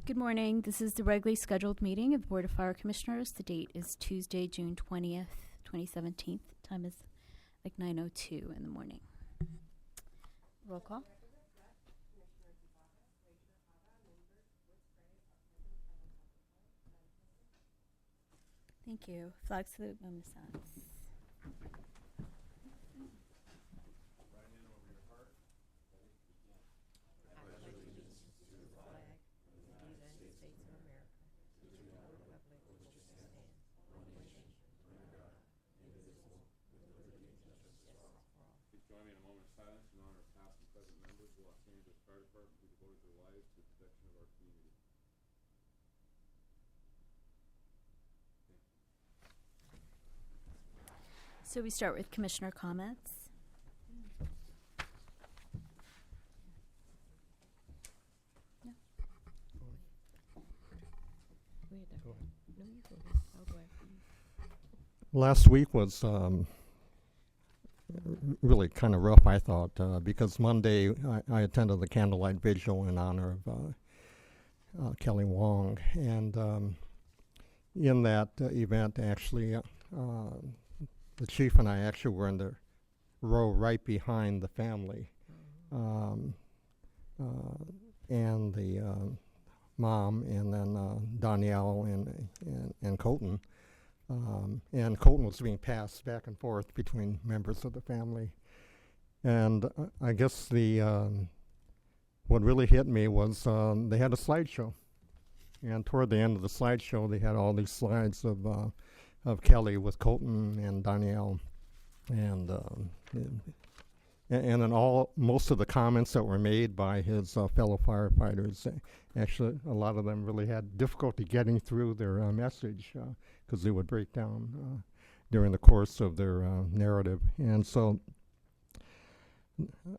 Good morning. This is the regularly scheduled meeting of the Board of Fire Commissioners. The date is Tuesday, June 20th, 2017. Time is like 9:02 in the morning. Roll call. Thank you. Flag salute, Ms. Sands. Join me in a moment of silence in honor of past and present members of the Los Angeles Fire Department who devoted their lives to the protection of our community. So we start with commissioner comments. No. Last week was really kind of rough, I thought, because Monday I attended the candlelight vigil in honor of Kelly Wong, and in that event, actually, the chief and I actually were in the row right behind the family, and the mom, and then Danielle and Colton. And Colton was being passed back and forth between members of the family. And I guess what really hit me was they had a slideshow. And toward the end of the slideshow, they had all these slides of Kelly with Colton and Danielle. And then most of the comments that were made by his fellow firefighters, actually a lot of them really had difficulty getting through their message because they would break down during the course of their narrative. And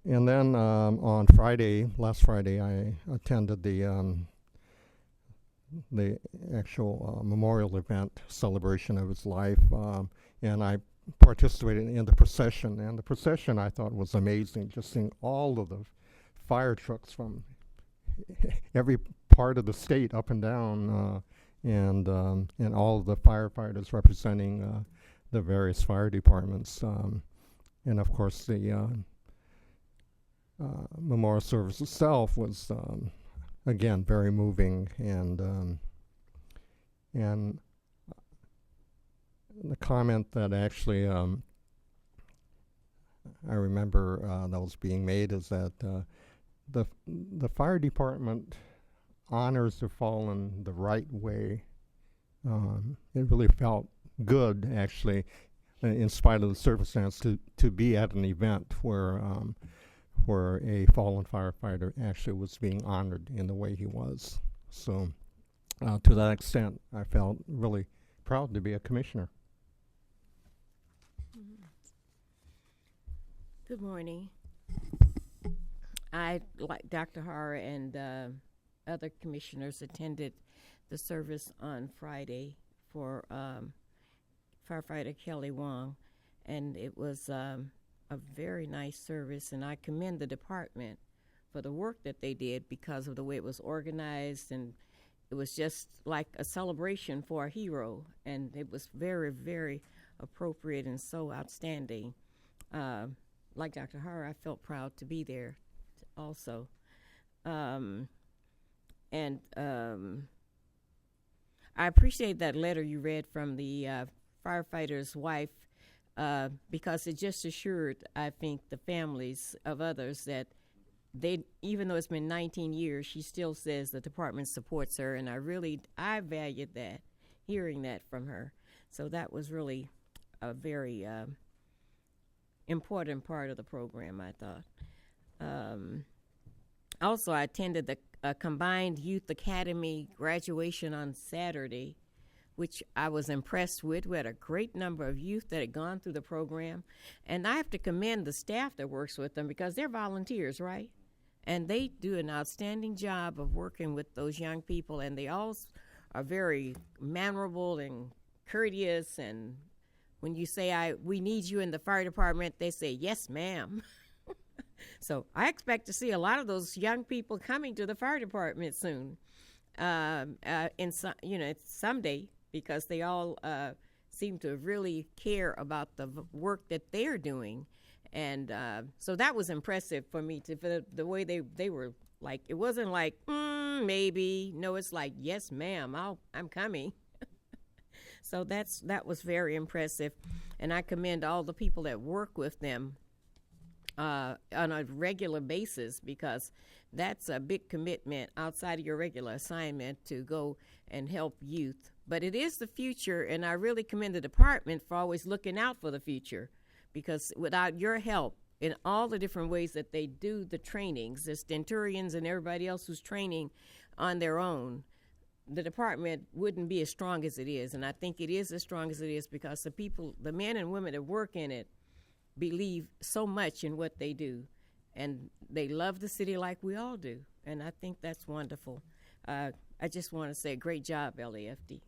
then on last Friday, I attended the actual memorial event celebration of his life, and I participated in the procession. And the procession, I thought, was amazing, just seeing all of the fire trucks from every part of the state up and down, and all of the firefighters representing the various fire departments. And of course, the memorial service itself was, again, very moving, and the comment that actually I remember that was being made is that the fire department honors the fallen the right way. It really felt good, actually, in spite of the circumstance, to be at an event where a fallen firefighter actually was being honored in the way he was. So to that extent, I felt really proud to be a commissioner. Good morning. I, like Dr. Hara and other commissioners, attended the service on Friday for firefighter Kelly Wong, and it was a very nice service, and I commend the department for the work that they did because of the way it was organized, and it was just like a celebration for a hero, and it was very, very appropriate and so outstanding. Like Dr. Hara, I felt proud to be there also. I appreciate that letter you read from the firefighter's wife, because it just assured, I think, the families of others that they, even though it's been 19 years, she still says the department supports her, and I valued that, hearing that from her. So that was really a very important part of the program, I thought. Also, I attended the Combined Youth Academy graduation on Saturday, which I was impressed with. We had a great number of youth that had gone through the program. And I have to commend the staff that works with them because they're volunteers, right? And they do an outstanding job of working with those young people, and they all are very mannerable and courteous, and when you say, we need you in the fire department, they say, yes, ma'am. So I expect to see a lot of those young people coming to the fire department soon. in some, someday, because they all seem to really care about the work that they're doing, and so that was impressive for me for the way they were like. It wasn't like maybe. No, it's like, yes, ma'am, I'm coming. So that was very impressive, and I commend all the people that work with them on a regular basis, because that's a big commitment outside of your regular assignment to go and help youth. But it is the future, and I really commend the department for always looking out for the future, because without your help in all the different ways that they do the trainings, the Stenturians and everybody else who's training on their own, the department wouldn't be as strong as it is. And I think it is as strong as it is because the men and women that work in it, believe so much in what they do, and they love the city like we all do, and I think that's wonderful. I just want to say great job, LAFD.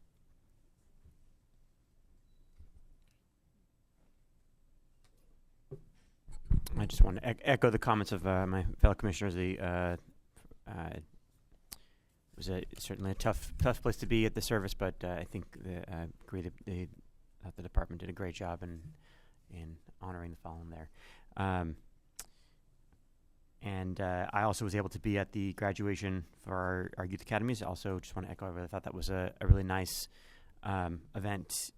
I just want to echo the comments of my fellow commissioners. It was certainly a tough place to be at the service, but I think agree that the department did a great job in honoring the fallen there. And I also was able to be at the graduation for our youth academies. Also, just want to echo, I thought that was a really nice event.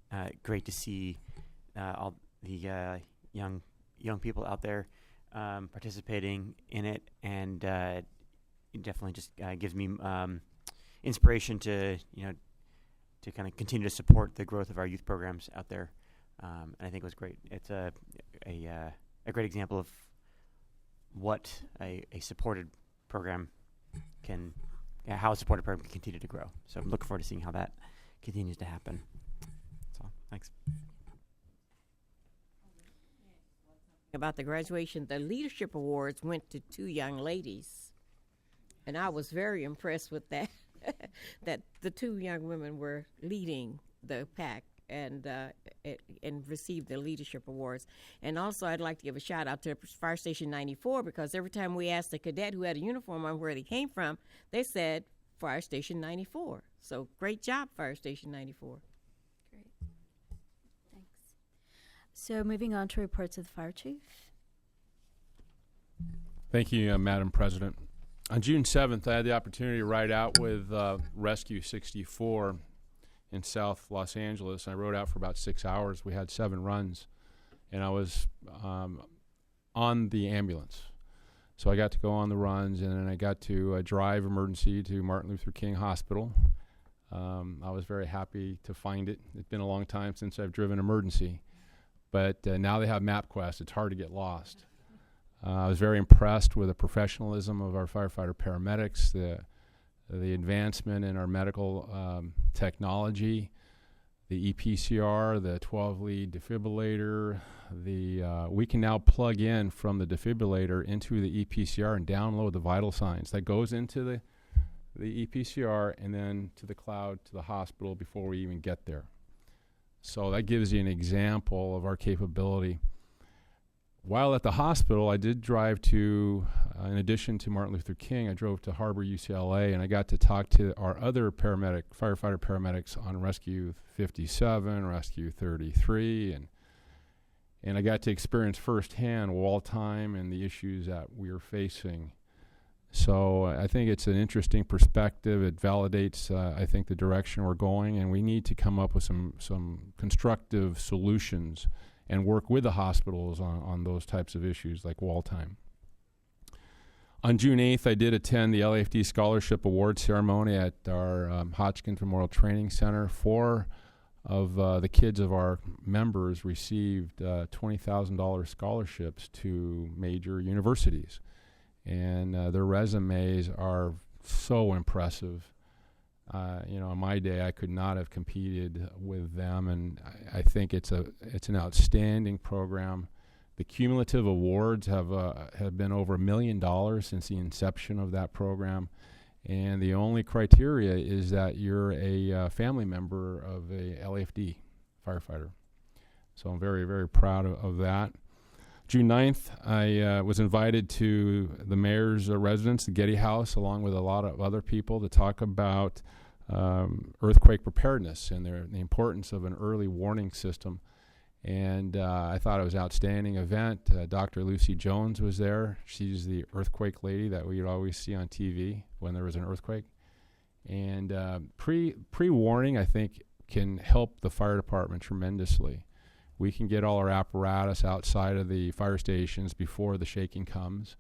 Great to see all the young people out there participating in it, and it definitely just gives me inspiration to kind of continue to support the growth of our youth programs out there. And I think it was great. It's a great example of what a supported program how a supported program can continue to grow. So I'm looking forward to seeing how that continues to happen. So thanks. About the graduation, the leadership awards went to 2 young ladies, and I was very impressed with that. That the 2 young women were leading the pack and received the leadership awards. And also, I'd like to give a shout out to Fire Station 94, because every time we asked a cadet who had a uniform on where they came from, they said Fire Station 94. So great job, Fire Station 94. Great. Thanks. So moving on to reports of the fire chief. Thank you, Madam President. On June 7th, I had the opportunity to ride out with Rescue 64 in South Los Angeles. I rode out for about 6 hours. We had 7 runs, and I was on the ambulance. So I got to go on the runs, and then I got to drive emergency to Martin Luther King Hospital. I was very happy to find it. It's been a long time since I've driven emergency, but now they have MapQuest. It's hard to get lost. I was very impressed with the professionalism of our firefighter paramedics, the advancement in our medical technology, the EPCR, the 12-lead defibrillator. We can now plug in from the defibrillator into the EPCR and download the vital signs. That goes into the EPCR and then to the cloud to the hospital before we even get there. So that gives you an example of our capability. While at the hospital, I did drive to, in addition to Martin Luther King, I drove to Harbor UCLA, and I got to talk to our other firefighter paramedics on Rescue 57, Rescue 33, and I got to experience firsthand wall time and the issues that we are facing. So I think it's an interesting perspective. It validates, I think, the direction we're going, and we need to come up with some constructive solutions and work with the hospitals on those types of issues like wall time. On June 8th, I did attend the LAFD Scholarship Award ceremony at our Hotchkiss Memorial Training Center. 4 of the kids of our members received $20,000 scholarships to major universities. And their resumes are so impressive. In my day, I could not have competed with them, and I think it's an outstanding program. The cumulative awards have been over $1 million since the inception of that program, and the only criteria is that you're a family member of a LAFD firefighter. So I'm very, very proud of that. June 9th, I was invited to the mayor's residence, the Getty House, along with a lot of other people to talk about earthquake preparedness and the importance of an early warning system. And I thought it was an outstanding event. Dr. Lucy Jones was there. She's the earthquake lady that we would always see on TV when there was an earthquake. And pre-warning, I think, can help the fire department tremendously. We can get all our apparatus outside of the fire stations before the shaking comes.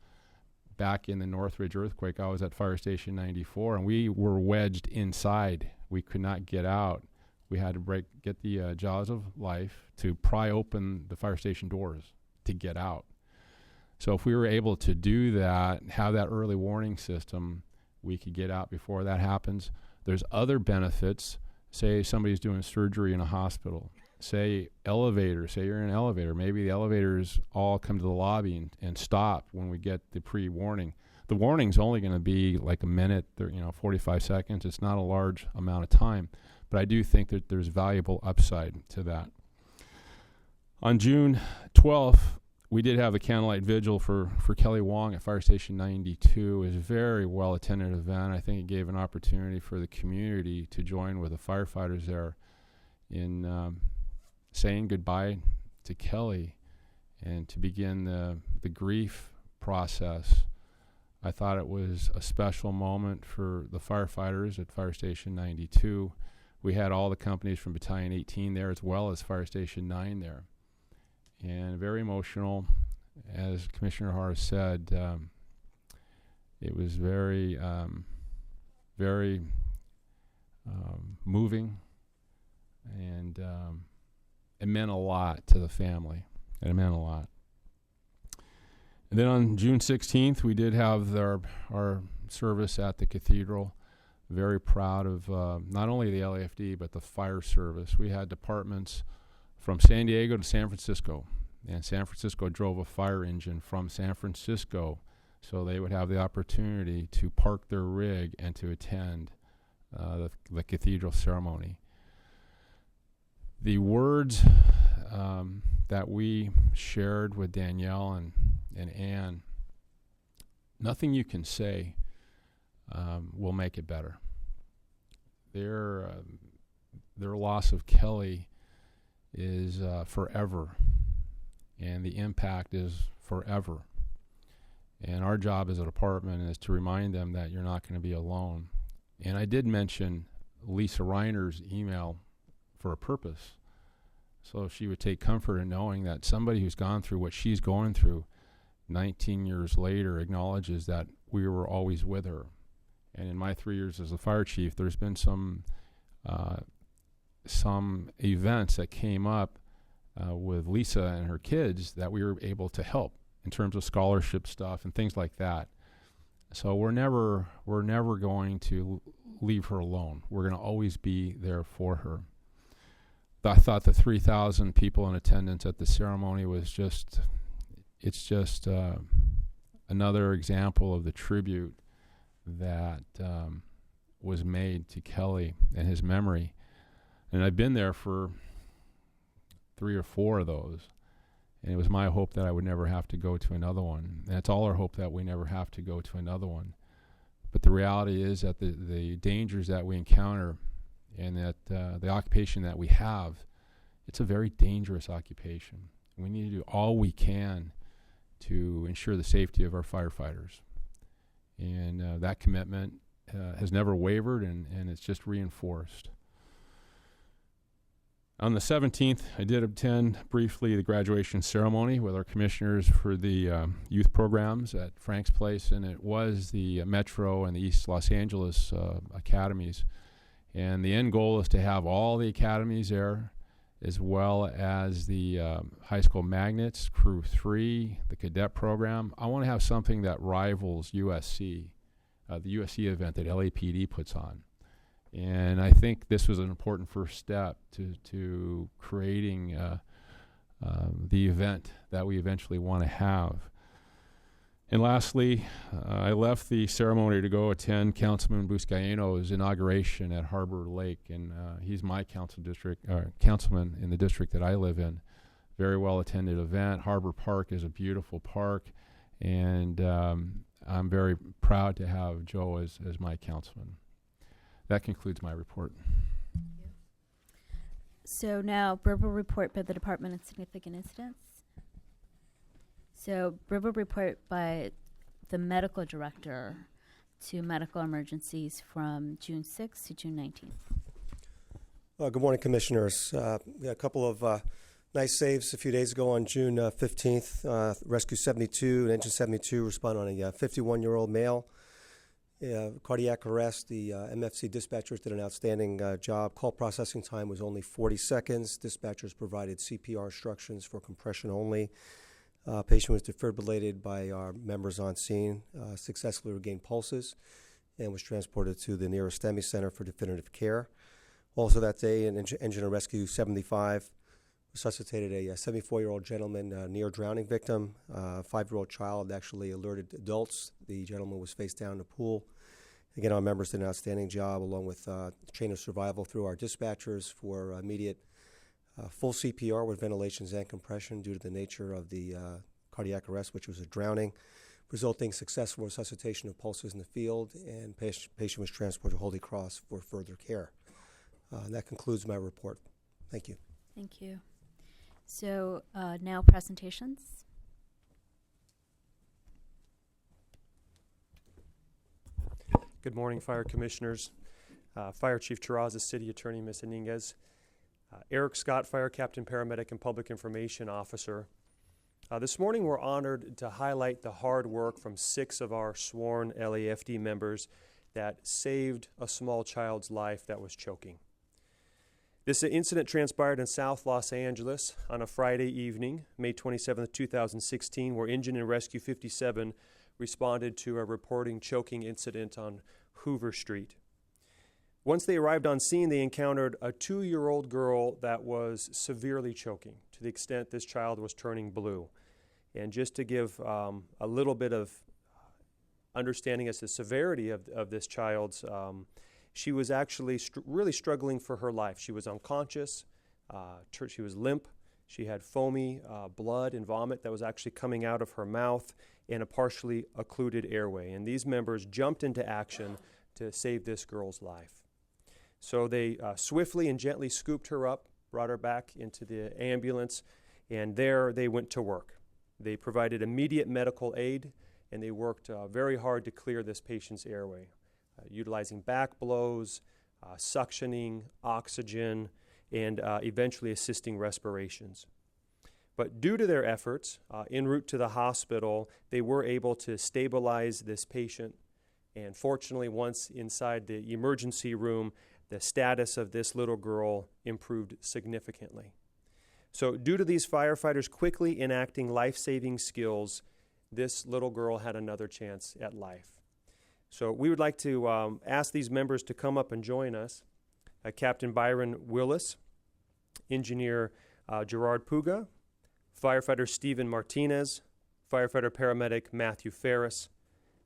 Back in the Northridge earthquake, I was at Fire Station 94, and we were wedged inside. We could not get out. We had to get the jaws of life to pry open the fire station doors to get out. So if we were able to do that, have that early warning system, we could get out before that happens. There's other benefits. Say somebody's doing surgery in a hospital. Say elevator. Say you're in an elevator. Maybe the elevators all come to the lobby and stop when we get the pre-warning. The warning's only going to be like a minute, 45 seconds. It's not a large amount of time. But I do think that there's valuable upside to that. On June 12th, we did have a candlelight vigil for Kelly Wong at Fire Station 92. It was a very well-attended event. I think it gave an opportunity for the community to join with the firefighters there in saying goodbye to Kelly and to begin the grief process. I thought it was a special moment for the firefighters at Fire Station 92. We had all the companies from Battalion 18 there as well as Fire Station 9 there. And very emotional. As Commissioner Harris said, it was very, very moving, and it meant a lot to the family. It meant a lot. And then on June 16th, we did have our service at the cathedral. Very proud of not only the LAFD, but the fire service. We had departments from San Diego to San Francisco, and San Francisco drove a fire engine from San Francisco so they would have the opportunity to park their rig and to attend the cathedral ceremony. The words that we shared with Danielle and Ann, nothing you can say will make it better. Their loss of Kelly is forever, and the impact is forever. And our job as a department is to remind them that you're not going to be alone. And I did mention Lisa Reiner's email for a purpose, so she would take comfort in knowing that somebody who's gone through what she's going through 19 years later acknowledges that we were always with her. And in my 3 years as a fire chief, there's been some events that came up with Lisa and her kids that we were able to help in terms of scholarship stuff and things like that. So we're never going to leave her alone. We're going to always be there for her. I thought the 3,000 people in attendance at the ceremony was just another example of the tribute that was made to Kelly and his memory. And I've been there for 3 or 4 of those. And it was my hope that I would never have to go to another one. And it's all our hope that we never have to go to another one. But the reality is that the dangers that we encounter and that the occupation that we have, it's a very dangerous occupation. We need to do all we can to ensure the safety of our firefighters. And that commitment has never wavered, and it's just reinforced. On the 17th, I did attend briefly the graduation ceremony with our commissioners for the youth programs at Frank's Place, and it was the Metro and the East Los Angeles academies. And the end goal is to have all the academies there, as well as the high school magnets, Crew 3, the cadet program. I want to have something that rivals USC, the USC event that LAPD puts on. And I think this was an important first step to creating the event that we eventually want to have. And lastly, I left the ceremony to go attend Councilman Buscaino's inauguration at Harbor Lake, and he's my councilman in the district that I live in. very well attended event. Harbor Park is a beautiful park, and I'm very proud to have Joe as my councilman. That concludes my report. So now, verbal report by the Department of Significant Incidents. So, verbal report by the medical director to medical emergencies from June 6th to June 19th. Good morning, Commissioners. We had a couple of nice saves a few days ago on June 15th. Rescue 72 and Engine 72 responded on a 51-year-old male. Cardiac arrest. The MFC dispatchers did an outstanding job. Call processing time was only 40 seconds. Dispatchers provided CPR instructions for compression only. Patient was defibrillated by our members on scene, successfully regained pulses, and was transported to the nearest STEMI Center for definitive care. Also that day, an Engine Rescue 75 resuscitated a 74-year-old gentleman, near drowning victim. A 5-year-old child actually alerted adults. The gentleman was face down in the pool. Again, our members did an outstanding job, along with chain of survival through our dispatchers for immediate full CPR with ventilations and compression due to the nature of the cardiac arrest, which was a drowning, resulting successful resuscitation of pulses in the field, and patient was transported to Holy Cross for further care. That concludes my report. Thank you. Thank you. So now presentations. Good morning, Fire Commissioners. Fire Chief Terrazas, City Attorney Ms. Iniguez, Eric Scott, Fire Captain, Paramedic, and Public Information Officer. This morning we're honored to highlight the hard work from 6 of our sworn LAFD members that saved a small child's life that was choking. This incident transpired in South Los Angeles on a Friday evening, May 27, 2016, where Engine and Rescue 57 responded to a reporting choking incident on Hoover Street. Once they arrived on scene, they encountered a 2-year-old girl that was severely choking, to the extent this child was turning blue. And just to give a little bit of understanding as to the severity of this child's, she was actually really struggling for her life. She was unconscious, she was limp, she had foamy blood and vomit that was actually coming out of her mouth, and a partially occluded airway. And these members jumped into action to save this girl's life. So they swiftly and gently scooped her up, brought her back into the ambulance, and there they went to work. They provided immediate medical aid, and they worked very hard to clear this patient's airway, utilizing back blows, suctioning, oxygen, and eventually assisting respirations. But due to their efforts, en route to the hospital, they were able to stabilize this patient. And fortunately, once inside the emergency room, the status of this little girl improved significantly. So due to these firefighters quickly enacting life-saving skills, this little girl had another chance at life. So we would like to ask these members to come up and join us. Captain Byron Willis, Engineer Gerard Puga, Firefighter Stephen Martinez, Firefighter Paramedic Matthew Ferris,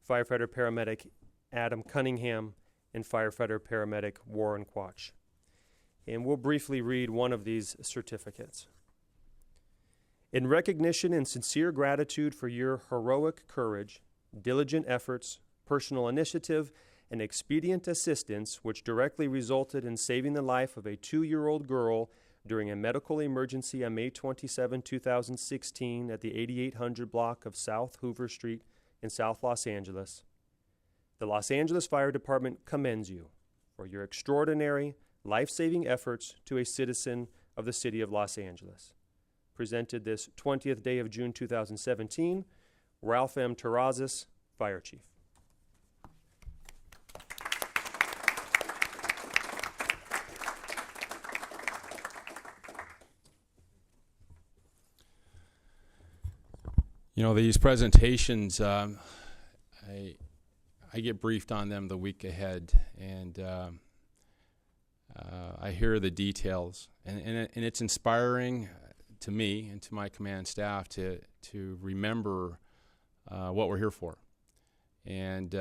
Firefighter Paramedic Adam Cunningham, and Firefighter Paramedic Warren Quach. And we'll briefly read one of these certificates. In recognition and sincere gratitude for your heroic courage, diligent efforts, personal initiative, and expedient assistance which directly resulted in saving the life of a 2-year-old girl during a medical emergency on May 27, 2016 at the 8800 block of South Hoover Street in South Los Angeles, the Los Angeles Fire Department commends you for your extraordinary, life-saving efforts to a citizen of the city of Los Angeles. Presented this 20th day of June 2017, Ralph M. Terrazas, Fire Chief. You know, these presentations, I get briefed on them the week ahead, and I hear the details, and it's inspiring to me and to my command staff to remember what we're here for. And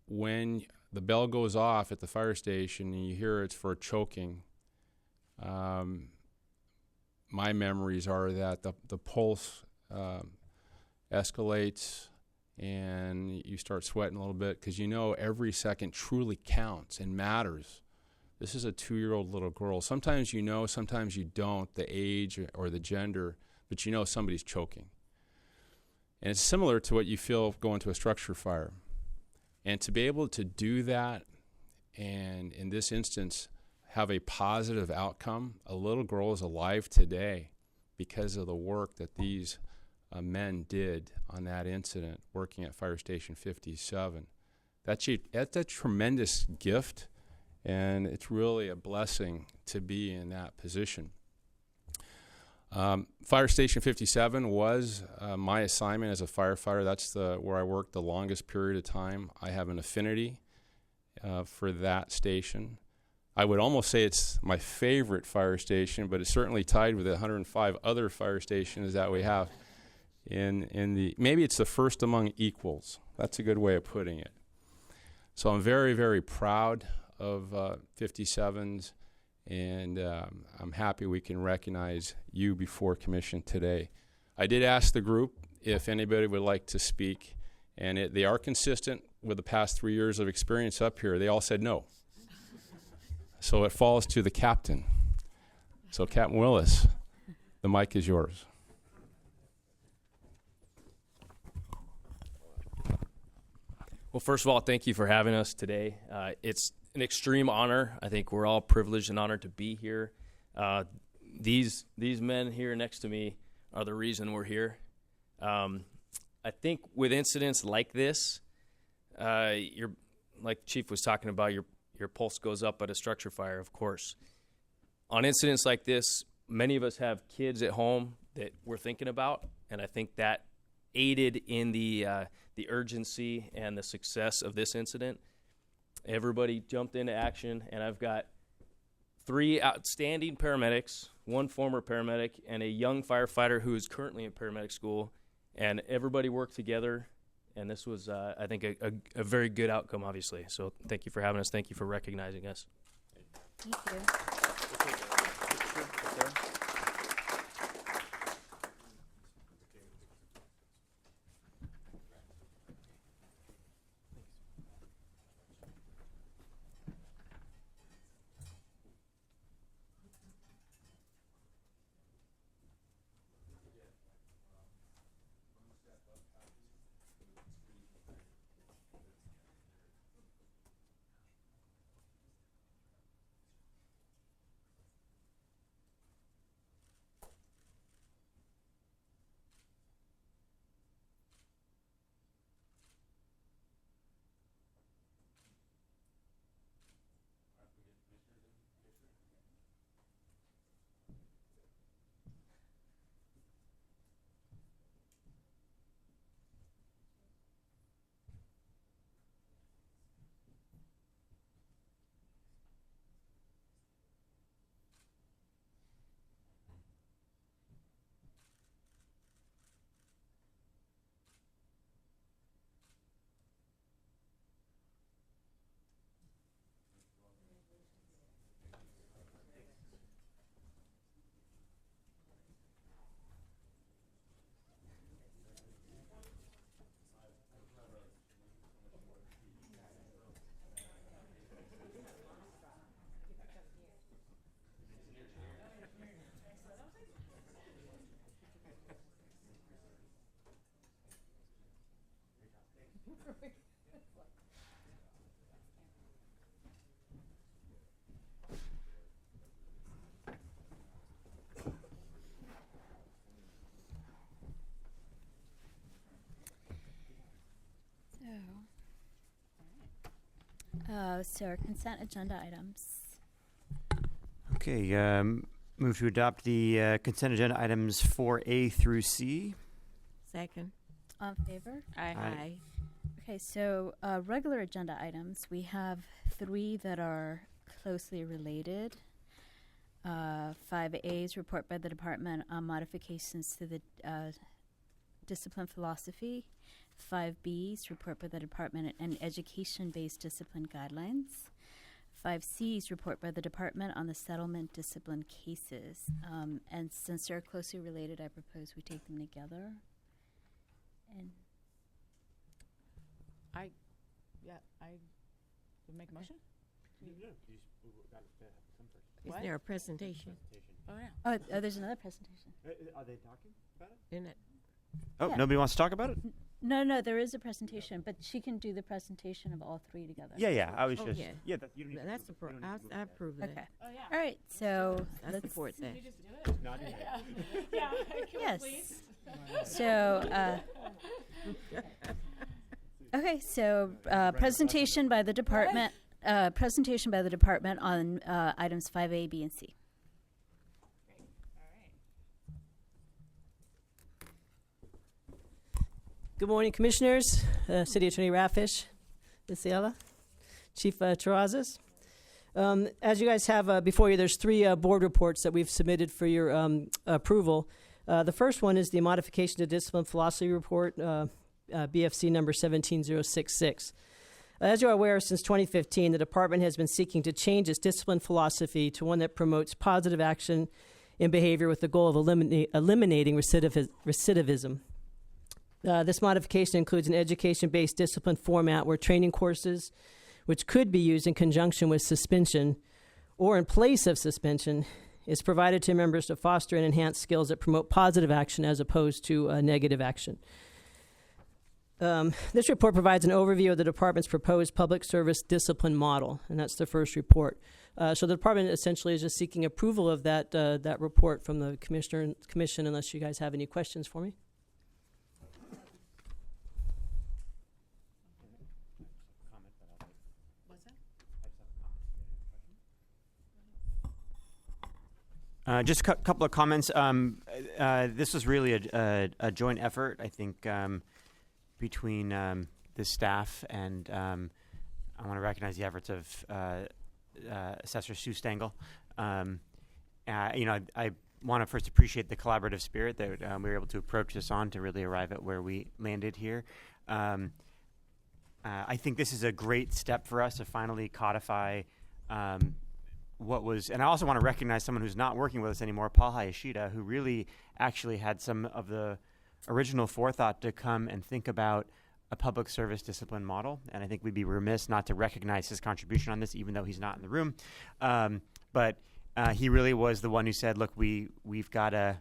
when the bell goes off at the fire station and you hear it's for choking, my memories are that the pulse escalates and you start sweating a little bit because you know every second truly counts and matters. This is a 2-year-old little girl. Sometimes you know, sometimes you don't, the age or the gender, but you know somebody's choking. And it's similar to what you feel going to a structure fire. And to be able to do that, and in this instance, have a positive outcome, a little girl is alive today because of the work that these men did on that incident, working at Fire Station 57. That's a tremendous gift, and it's really a blessing to be in that position. Fire Station 57 was my assignment as a firefighter. That's where I worked the longest period of time. I have an affinity for that station. I would almost say it's my favorite fire station, but it's certainly tied with the 105 other fire stations that we have maybe it's the first among equals. That's a good way of putting it. So I'm very, very proud of 57s, and I'm happy we can recognize you before commission today. I did ask the group if anybody would like to speak, and they are consistent with the past 3 years of experience up here. They all said no. So it falls to the captain. So Captain Willis, the mic is yours. Well, first of all, thank you for having us today. It's an extreme honor. I think we're all privileged and honored to be here. These men here next to me are the reason we're here. I think with incidents like this, you're like Chief was talking about, your pulse goes up at a structure fire, of course. On incidents like this, many of us have kids at home that we're thinking about, and I think that aided in the urgency and the success of this incident. Everybody jumped into action, and I've got 3 outstanding paramedics, 1 former paramedic, and a young firefighter who is currently in paramedic school, and everybody worked together, and this was, I think, a very good outcome, obviously. So thank you for having us. Thank you for recognizing us. Thank you. So our consent agenda items. Okay, move to adopt the consent agenda items 4A through C. Second. All in favor? Aye. Okay, so regular agenda items, we have 3 that are closely related. 5A is report by the department on modifications to the discipline philosophy. 5B is report by the department and education-based discipline guidelines. 5C is report by the department on the settlement discipline cases. And since they're closely related, I propose we take them together. And I would make a motion. Is What? there a presentation? Oh yeah. oh, there's another presentation. Are they talking about it? Isn't it? Oh, Yeah. nobody wants to talk about it? No, there is a presentation, but she can do the presentation of all three together. Yeah. I was Oh, just. yeah. That, you don't need to That's approve the it. You don't need to I approve approve of Okay. that. Oh yeah. All right. So I let's support that. You just do it. Nodding head. Yeah. yes. So okay. So presentation by the department. Presentation by the department on items 5A, B, and C. Good morning, Commissioners, City Attorney Rafish, Isiela, Chief Terrazas. As you guys have before you, there's three board reports that we've submitted for your approval. The first one is the Modification to Discipline Philosophy Report, BFC number 17066. As you are aware, since 2015, the department has been seeking to change its discipline philosophy to one that promotes positive action in behavior with the goal of eliminating recidivism. This modification includes an education-based discipline format where training courses, which could be used in conjunction with suspension or in place of suspension, is provided to members to foster and enhance skills that promote positive action as opposed to negative action. This report provides an overview of the department's proposed public service discipline model, and that's the first report. So the department essentially is just seeking approval of that report from the commission, unless you guys have any questions for me. What's that? Just a couple of comments. This was really a joint effort, I think, between the staff and I want to recognize the efforts of Assessor Sue Stengel. I want to first appreciate the collaborative spirit that we were able to approach this on to really arrive at where we landed here. I think this is a great step for us to finally codify what was, and I also want to recognize someone who's not working with us anymore, Paul Hayashida, who really actually had some of the original forethought to come and think about a public service discipline model. And I think we'd be remiss not to recognize his contribution on this, even though he's not in the room. But he really was the one who said, look, we've got to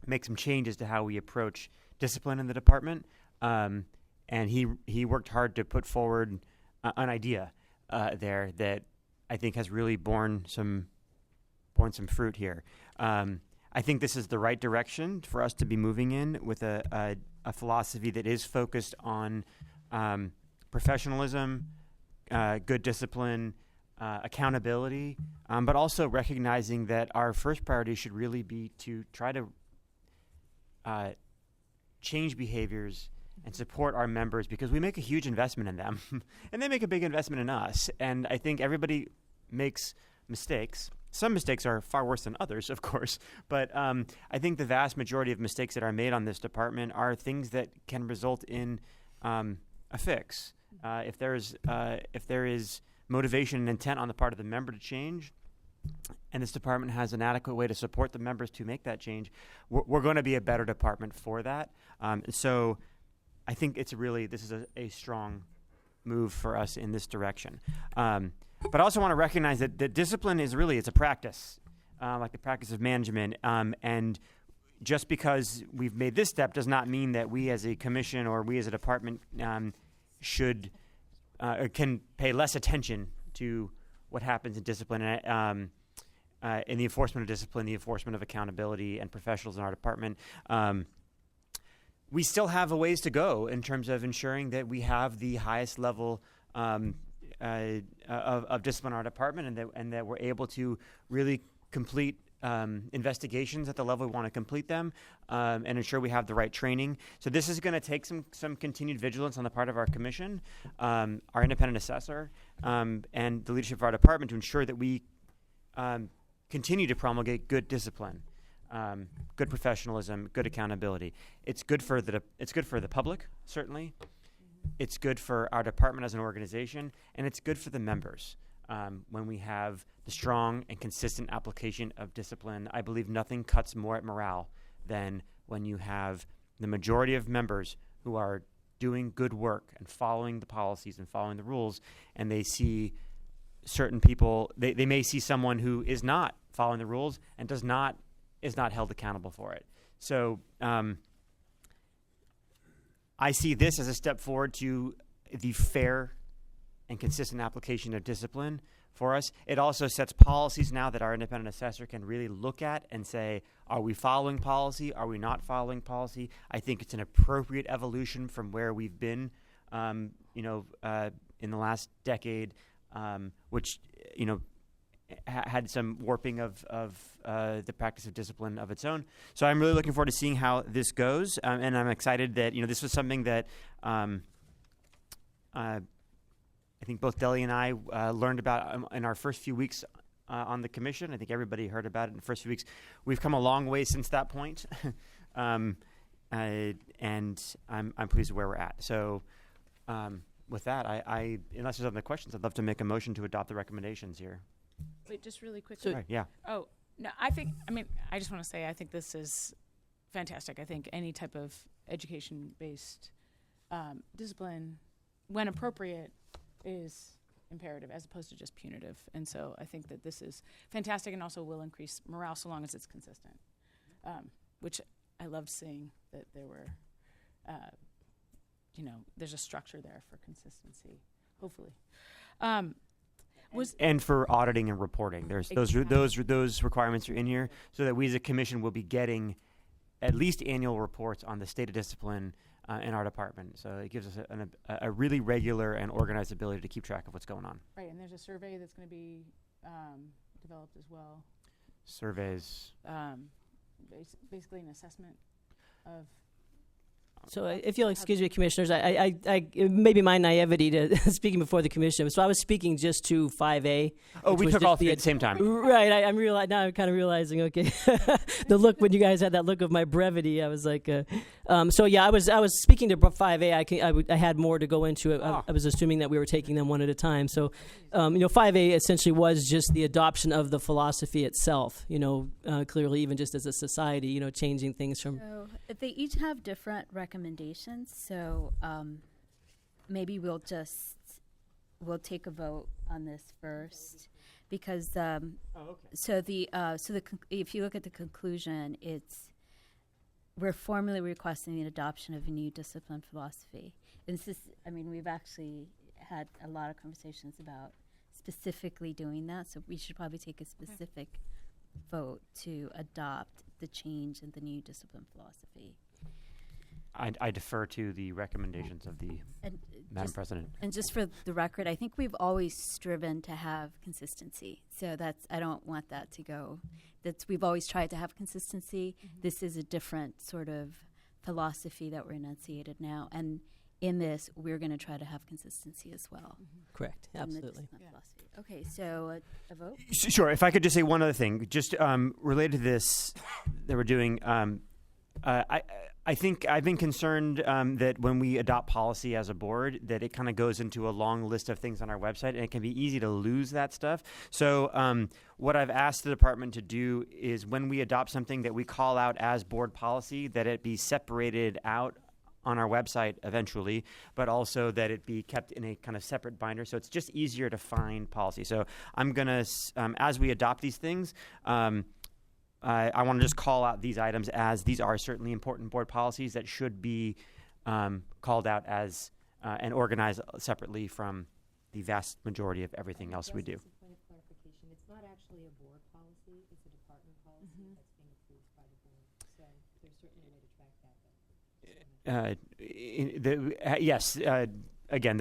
make some changes to how we approach discipline in the department. And he worked hard to put forward an idea there that I think has really borne some fruit here. I think this is the right direction for us to be moving in with a philosophy that is focused on professionalism, good discipline, accountability, but also recognizing that our first priority should really be to try to change behaviors and support our members, because we make a huge investment in them and they make a big investment in us. And I think everybody makes mistakes. Some mistakes are far worse than others, of course, but I think the vast majority of mistakes that are made on this department are things that can result in a fix. If there is motivation and intent on the part of the member to change, and this department has an adequate way to support the members to make that change, we're going to be a better department for that. So I think this is a strong move for us in this direction. But I also want to recognize that discipline is it's a practice, like the practice of management. And just because we've made this step does not mean that we as a commission or we as a department should or can pay less attention to what happens in discipline in the enforcement of discipline, the enforcement of accountability, and professionals in our department. We still have a ways to go in terms of ensuring that we have the highest level of discipline in our department, and that we're able to really complete investigations at the level we want to complete them, and ensure we have the right training. So this is going to take some continued vigilance on the part of our commission, our independent assessor, and the leadership of our department to ensure that we continue to promulgate good discipline, good professionalism, good accountability. It's good for the public, certainly. It's good for our department as an organization, and it's good for the members. when we have the strong and consistent application of discipline. I believe nothing cuts more at morale than when you have the majority of members who are doing good work and following the policies and following the rules, and they see certain people, they may see someone who is not following the rules and is not held accountable for it. So I see this as a step forward to the fair and consistent application of discipline for us. It also sets policies now that our independent assessor can really look at and say, are we following policy? Are we not following policy? I think it's an appropriate evolution from where we've been, in the last decade, which, had some warping of the practice of discipline of its own. So I'm really looking forward to seeing how this goes, and I'm excited that this was something that I think both Deli and I learned about in our first few weeks on the commission. I think everybody heard about it in the first few weeks. We've come a long way since that point, and I'm pleased with where we're at. So with that, I unless there's other questions, I'd love to make a motion to adopt the recommendations here. Wait, just really quickly. Right, yeah. Oh, no, I just want to say I think this is fantastic. I think any type of education-based discipline, when appropriate, is imperative as opposed to just punitive. And so I think that this is fantastic and also will increase morale so long as it's consistent, which I loved seeing that there were, there's a structure there for consistency, hopefully. And for auditing and reporting, there's those requirements are in here, so that we as a commission will be getting at least annual reports on the state of discipline in our department. So it gives us a really regular and organized ability to keep track of what's going on. Right, and there's a survey that's going to be developed as well. Surveys. Basically an assessment of. So if you'll excuse me, commissioners, I it may be my naivety to speaking before the commission. So I was speaking just to 5A. Oh, we took all three at the same time. Right. Now I'm kind of realizing. Okay, the look when you guys had that look of my brevity, I was like, I was speaking to 5A. I had more to go into it. I was assuming that we were taking them one at a time. So, 5A essentially was just the adoption of the philosophy itself. Clearly, even just as a society, changing things from. So they each have different recommendations. So maybe we'll take a vote on this first, because if you look at the conclusion, we're formally requesting the adoption of a new discipline philosophy. And this is, we've actually had a lot of conversations about specifically doing that, so we should probably take a specific vote to adopt the change in the new discipline philosophy. I defer to the recommendations of the Madam President. And just for the record, I think we've always striven to have consistency. So I don't want that to go. We've always tried to have consistency. Mm-hmm. This is a different sort of philosophy that we're enunciated now. And in this, we're going to try to have consistency as well. Mm-hmm. Correct. Absolutely. Philosophy. Okay, so a vote? Sure. If I could just say one other thing, just related to this that we're doing, I think I've been concerned that when we adopt policy as a board, that it kind of goes into a long list of things on our website, and it can be easy to lose that stuff. So what I've asked the department to do is when we adopt something that we call out as board policy, that it be separated out on our website eventually, but also that it be kept in a kind of separate binder, so it's just easier to find policy. So I'm going to, as we adopt these things, I want to just call out these items as these are certainly important board policies that should be called out as and organized separately from the vast majority of everything else we do. Just a point of clarification, it's not actually a board policy, it's a department policy that's being approved by the board. So there's certainly a way to track that. Yes, again,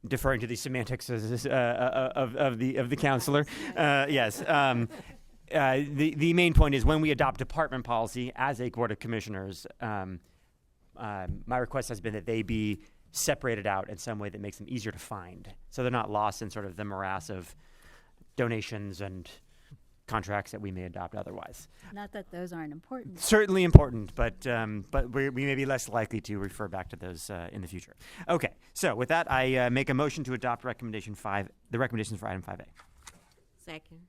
deferring to the semantics of the counselor, yes. The main point is when we adopt department policy as a board of commissioners, my request has been that they be separated out in some way that makes them easier to find, so they're not lost in sort of the morass of donations and contracts that we may adopt otherwise. Not that those aren't important. Certainly important, but we may be less likely to refer back to those in the future. Okay, So with that, I make a motion to adopt the recommendations for item 5A. Second.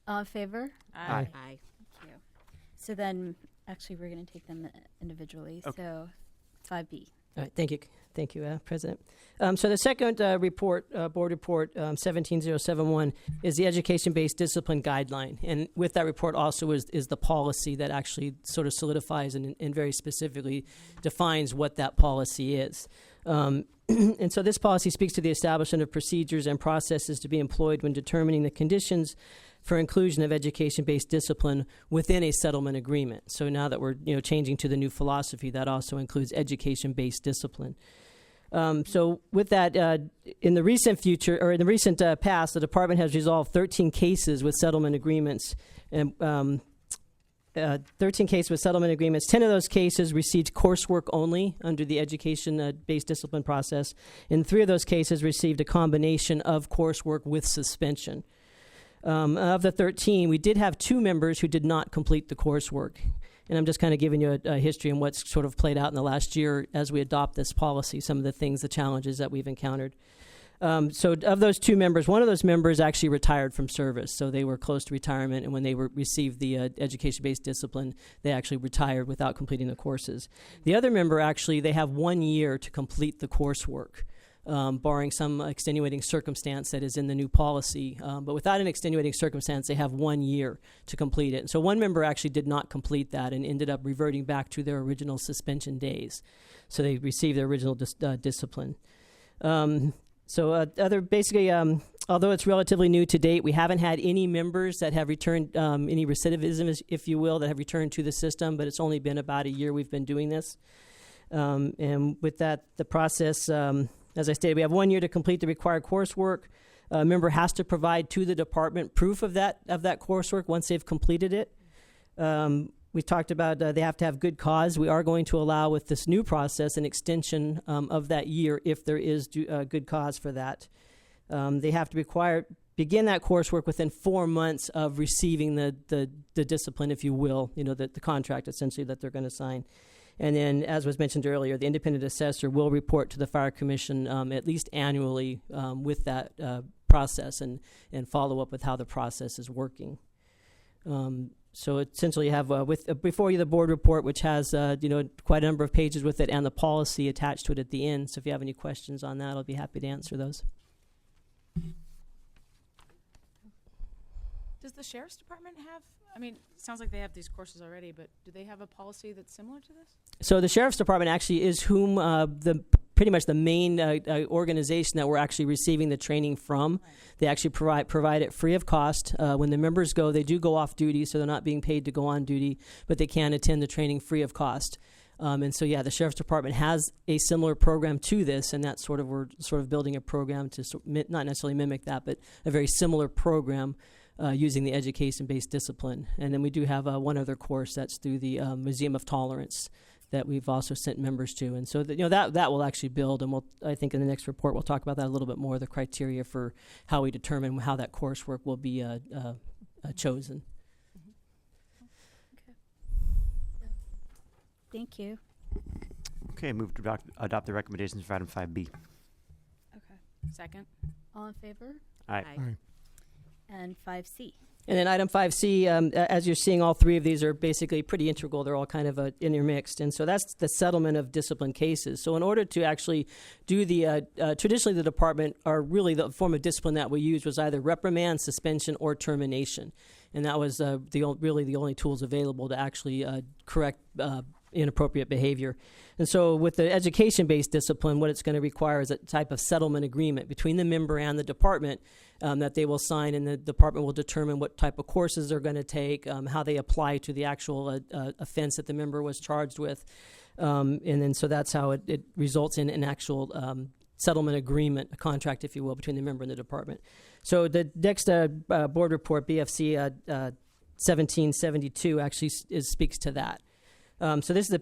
All in favor? Aye. Aye. Thank you. So then, actually, we're going to take them individually. Okay. So 5B. All right, thank you. Thank you, President. So the second report, Board Report 17071, is the Education-Based Discipline Guideline. And with that report also is the policy that actually sort of solidifies and very specifically defines what that policy is. And so this policy speaks to the establishment of procedures and processes to be employed when determining the conditions for inclusion of education-based discipline within a settlement agreement. So now that we're changing to the new philosophy, that also includes education-based discipline. So with that, in the recent future, or in the recent past, the department has resolved 13 cases with settlement agreements, and 13 cases with settlement agreements. 10 of those cases received coursework only under the education-based discipline process, and 3 of those cases received a combination of coursework with suspension. Of the 13, we did have 2 members who did not complete the coursework. And I'm just kind of giving you a history and what's sort of played out in the last year as we adopt this policy, some of the things, the challenges that we've encountered. So of those 2 members, one of those members actually retired from service. So they were close to retirement, and when they received the education-based discipline, they actually retired without completing the courses. The other member, actually, they have 1 year to complete the coursework. Barring some extenuating circumstance that is in the new policy. But without an extenuating circumstance, they have 1 year to complete it. And so one member actually did not complete that and ended up reverting back to their original suspension days. So they received their original discipline. Although it's relatively new to date, we haven't had any members that have returned, any recidivism, if you will, that have returned to the system, but it's only been about a year we've been doing this. And with that, the process... as I stated, we have 1 year to complete the required coursework. A member has to provide to the department proof of that coursework once they've completed it. We talked about they have to have good cause. We are going to allow with this new process an extension of that year if there is good cause for that. They have to begin that coursework within 4 months of receiving the discipline, if you will, the contract essentially that they're going to sign. And then, as was mentioned earlier, the independent assessor will report to the Fire Commission at least annually with that process and follow up with how the process is working. So essentially you have before you the board report, which has quite a number of pages with it, and the policy attached to it at the end. So if you have any questions on that, I'll be happy to answer those. Does the Sheriff's Department have, it sounds like they have these courses already, but do they have a policy that's similar to this? So the Sheriff's Department actually is whom pretty much the main organization that we're actually receiving the training from. Right. They actually provide it free of cost. When the members go, they do go off duty, so they're not being paid to go on duty, but they can attend the training free of cost. And so, the Sheriff's Department has a similar program to this, and that's we're building a program to not necessarily mimic that, but a very similar program using the education-based discipline. And then we do have one other course that's through the Museum of Tolerance that we've also sent members to. And so that will actually build, and I think in the next report we'll talk about that a little bit more, the criteria for how we determine how that coursework will be chosen. Okay. Thank you. Okay, move to adopt the recommendations for item 5B. Okay. Second. All in favor? Aye. Aye. And 5C. And then item 5C, as you're seeing, all 3 of these are basically pretty integral. They're all kind of intermixed. And so that's the settlement of discipline cases. So in order to actually do traditionally the department, or really the form of discipline that we used was either reprimand, suspension, or termination. And that was really the only tools available to actually correct inappropriate behavior. And so with the education-based discipline, what it's going to require is a type of settlement agreement between the member and the department that they will sign, and the department will determine what type of courses they're going to take, how they apply to the actual offense that the member was charged with. And then so that's how it results in an actual settlement agreement, a contract, if you will, between the member and the department. So the next board report, BFC 1772, actually speaks to that. So this is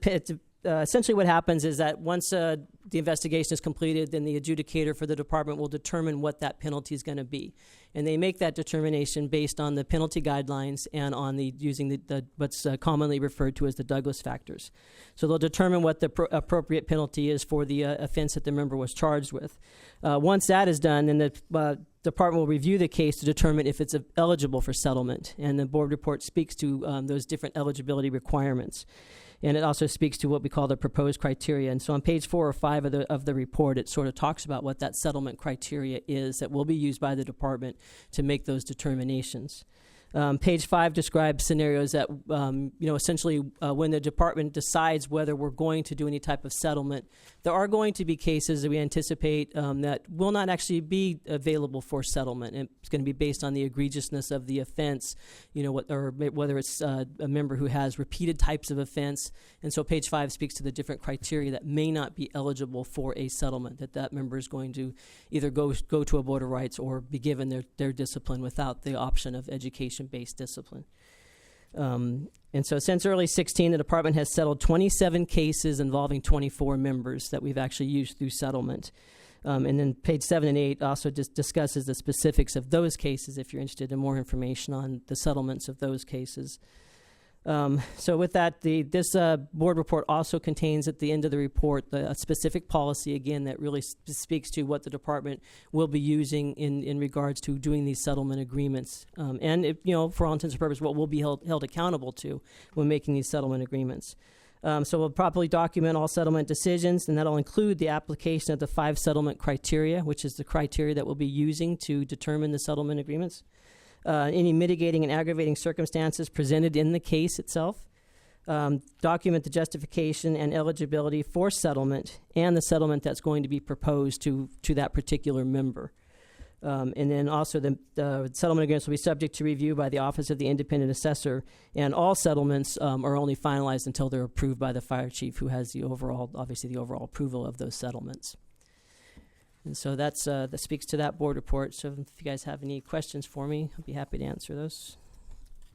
essentially what happens is that once the investigation is completed, then the adjudicator for the department will determine what that penalty is going to be. And they make that determination based on the penalty guidelines and on using the what's commonly referred to as the Douglas factors. So they'll determine what the appropriate penalty is for the offense that the member was charged with. Once that is done, then the department will review the case to determine if it's eligible for settlement. And the board report speaks to those different eligibility requirements. And it also speaks to what we call the proposed criteria. And so on page 4 or 5 of the report, it sort of talks about what that settlement criteria is that will be used by the department to make those determinations. Page 5 describes scenarios that, essentially when the department decides whether we're going to do any type of settlement, there are going to be cases that we anticipate that will not actually be available for settlement. And it's going to be based on the egregiousness of the offense, or whether it's a member who has repeated types of offense. And so page 5 speaks to the different criteria that may not be eligible for a settlement, that member is going to either go to a board of rights or be given their discipline without the option of education-based discipline. And so since early 2016, the department has settled 27 cases involving 24 members that we've actually used through settlement. And then page 7 and 8 also just discusses the specifics of those cases if you're interested in more information on the settlements of those cases. So with that, this board report also contains at the end of the report a specific policy, again, that really speaks to what the department will be using in regards to doing these settlement agreements. And, for all intents and purposes, what we'll be held accountable to when making these settlement agreements. So we'll properly document all settlement decisions, and that'll include the application of the 5 settlement criteria, which is the criteria that we'll be using to determine the settlement agreements. Any mitigating and aggravating circumstances presented in the case itself, document the justification and eligibility for settlement and the settlement that's going to be proposed to that particular member. And then also the settlement agreements will be subject to review by the Office of the Independent Assessor, and all settlements are only finalized until they're approved by the fire chief, who has the overall approval of those settlements. And so that speaks to that board report. So if you guys have any questions for me, I'll be happy to answer those.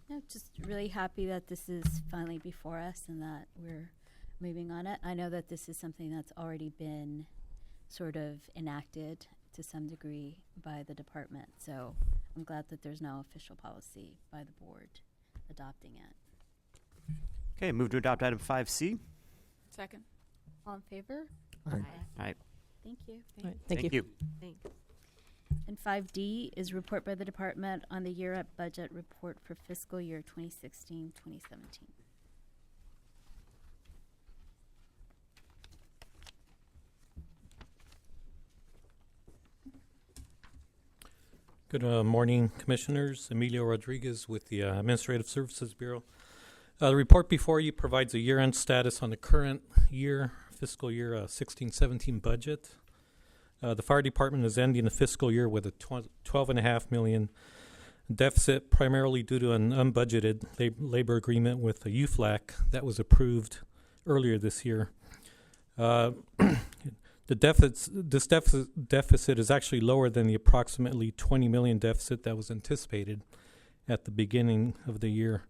No, just really happy that this is finally before us and that we're moving on it. I know that this is something that's already been sort of enacted to some degree by the department. So I'm glad that there's now official policy by the board adopting it. Okay, move to adopt item 5C. Second. All in favor? Aye. All right. Thank you. All right, thank you. Thanks. And 5D is report by the department on the year-up budget report for fiscal year 2016-2017. Good morning, Commissioners. Emilio Rodriguez with the Administrative Services Bureau. The report before you provides a year-end status on the current year, fiscal year 16-17 budget. The fire department is ending the fiscal year with a $12.5 million deficit, primarily due to an unbudgeted labor agreement with the UFLAC that was approved earlier this year. This deficit is actually lower than the approximately $20 million deficit that was anticipated at the beginning of the year.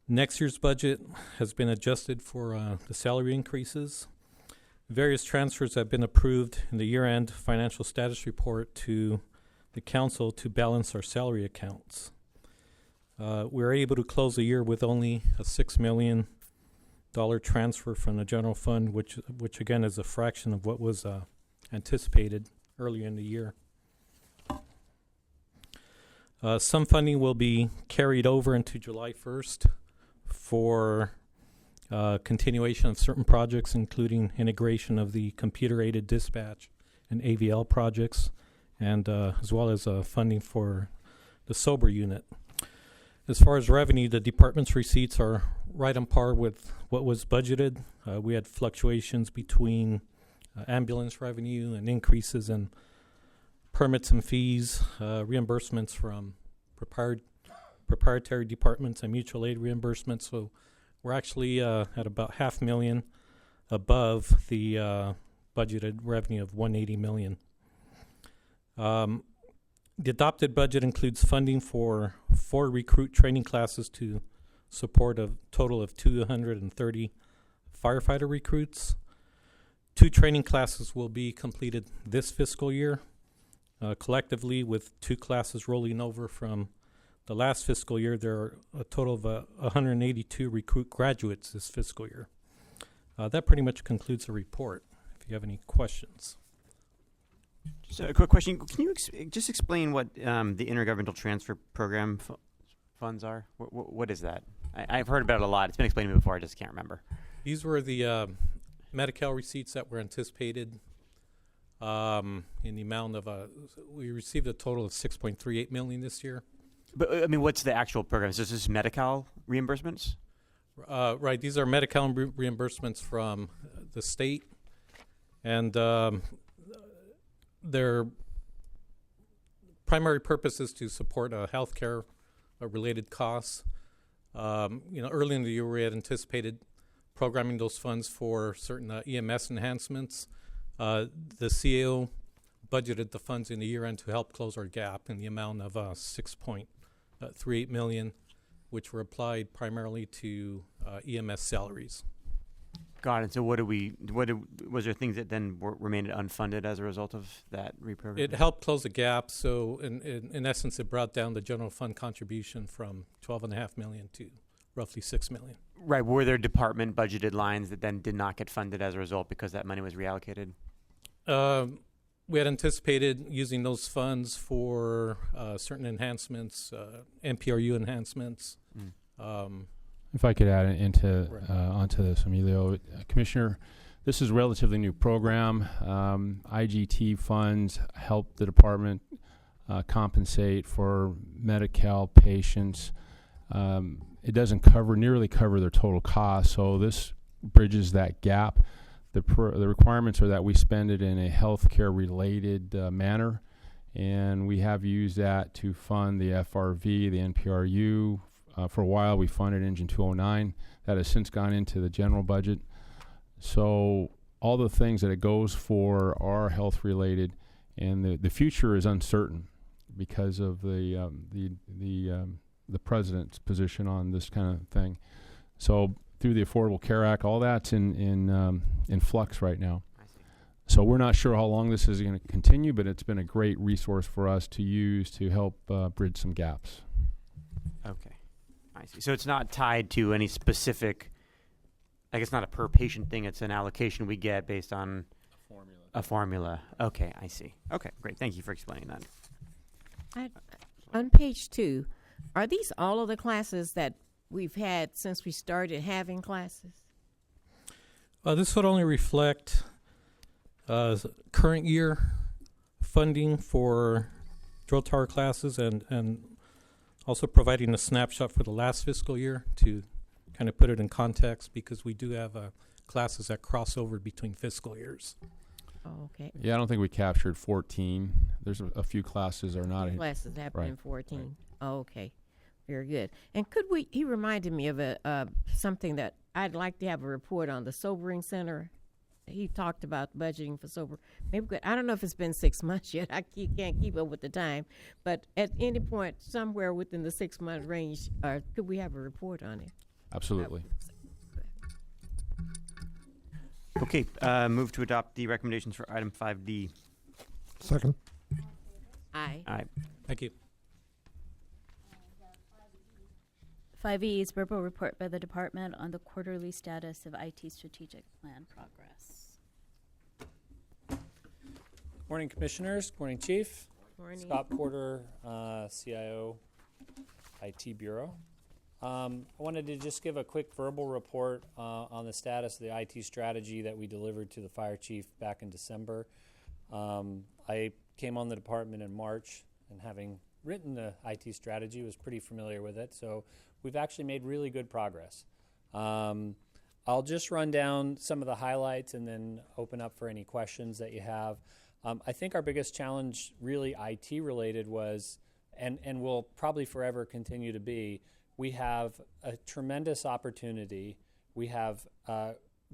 Next year's budget has been adjusted for the salary increases. Various transfers have been approved in the year-end financial status report to the council to balance our salary accounts. We were able to close the year with only a $6 million transfer from the general fund, which again is a fraction of what was anticipated earlier in the year. Some funding will be carried over into July 1st for continuation of certain projects, including integration of the computer-aided dispatch and AVL projects, and as well as funding for the SOBR unit. As far as revenue, the department's receipts are right on par with what was budgeted. We had fluctuations between ambulance revenue and increases in permits and fees, reimbursements from proprietary departments and mutual aid reimbursements. So we're actually at about $500,000 above the budgeted revenue of $180 million. The adopted budget includes funding for 4 recruit training classes to support a total of 230 firefighter recruits. 2 training classes will be completed this fiscal year, collectively with 2 classes rolling over from the last fiscal year. There are a total of 182 recruit graduates this fiscal year. That pretty much concludes the report. If you have any questions. So a quick question. Can you just explain what the Intergovernmental Transfer Program funds are? What is that? I've heard about it a lot. It's been explained to me before. I just can't remember. These were the Medi-Cal receipts that were anticipated in the amount of we received a total of $6.38 million this year. But I mean, what's the actual program? Is this Medi-Cal reimbursements? Right. These are Medi-Cal reimbursements from the state, and their primary purpose is to support healthcare related costs. Early in the year, we had anticipated programming those funds for certain EMS enhancements. The CAO budgeted the funds in the year end to help close our gap in the amount of $6.38 million, which were applied primarily to EMS salaries. Got it. So was there things that then remained unfunded as a result of that reprogramming? It helped close the gap. So in essence, it brought down the general fund contribution from $12.5 million to roughly $6 million. Right. Were there department budgeted lines that then did not get funded as a result because that money was reallocated? We had anticipated using those funds for certain enhancements, NPRU enhancements. If I could add onto this, Emilio, Commissioner, this is a relatively new program. IGT funds help the department compensate for Medi-Cal patients. It doesn't nearly cover their total cost, so this bridges that gap. The requirements are that we spend it in a healthcare related manner, and we have used that to fund the FRV, the NPRU. For a while, we funded Engine 209. That has since gone into the general budget. So all the things that it goes for are health related, and the future is uncertain because of the president's position on this kind of thing. So through the Affordable Care Act, all that's in flux right now. So we're not sure how long this is going to continue, but it's been a great resource for us to use to help bridge some gaps. Okay. I see. So it's not tied to any specific, I guess not a per patient thing, it's an allocation we get based on a formula. Okay, I see. Okay, great. Thank you for explaining that. On page 2, are these all of the classes that we've had since we started having classes? This would only reflect current year funding for drill tower classes and also providing a snapshot for the last fiscal year to kind of put it in context, because we do have classes that cross over between fiscal years. Oh, okay. Yeah, I don't think we captured 14. There's a few classes are not. Classes happened right. in 14. Right. Oh, okay. Very good. And he reminded me of something that I'd like to have a report on, the Sobering Center. He talked about budgeting for sober. Maybe I don't know if it's been 6 months yet. Can't keep up with the time. But at any point, somewhere within the 6 month range, could we have a report on it? Absolutely. Okay, move to adopt the recommendations for item 5D. Second. Aye. Aye. Thank you. 5E is verbal report by the department on the quarterly status of IT strategic plan progress. Morning, Commissioners. Morning, Chief. Morning. Scott Porter, CIO, IT Bureau. I wanted to just give a quick verbal report on the status of the IT strategy that we delivered to the fire chief back in December. I came on the department in March, and having written the IT strategy, was pretty familiar with it. So we've actually made really good progress. I'll just run down some of the highlights and then open up for any questions that you have. I think our biggest challenge, really IT related, was, and will probably forever continue to be, we have a tremendous opportunity. We have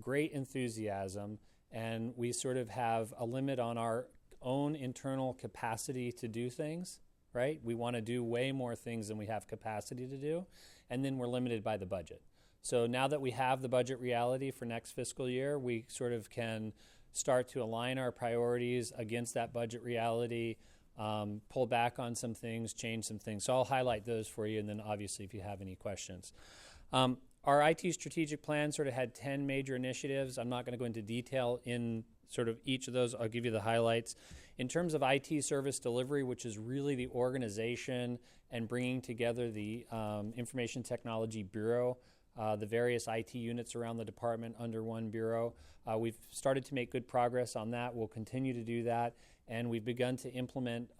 great enthusiasm, and we sort of have a limit on our own internal capacity to do things, right? We want to do way more things than we have capacity to do, and then we're limited by the budget. So now that we have the budget reality for next fiscal year, we sort of can start to align our priorities against that budget reality, pull back on some things, change some things. So I'll highlight those for you, and then obviously if you have any questions. Our IT strategic plan sort of had 10 major initiatives. I'm not going to go into detail in sort of each of those. I'll give you the highlights. In terms of IT service delivery, which is really the organization and bringing together the Information Technology Bureau, the various IT units around the department under one bureau, we've started to make good progress on that. We'll continue to do that. And we've begun to implement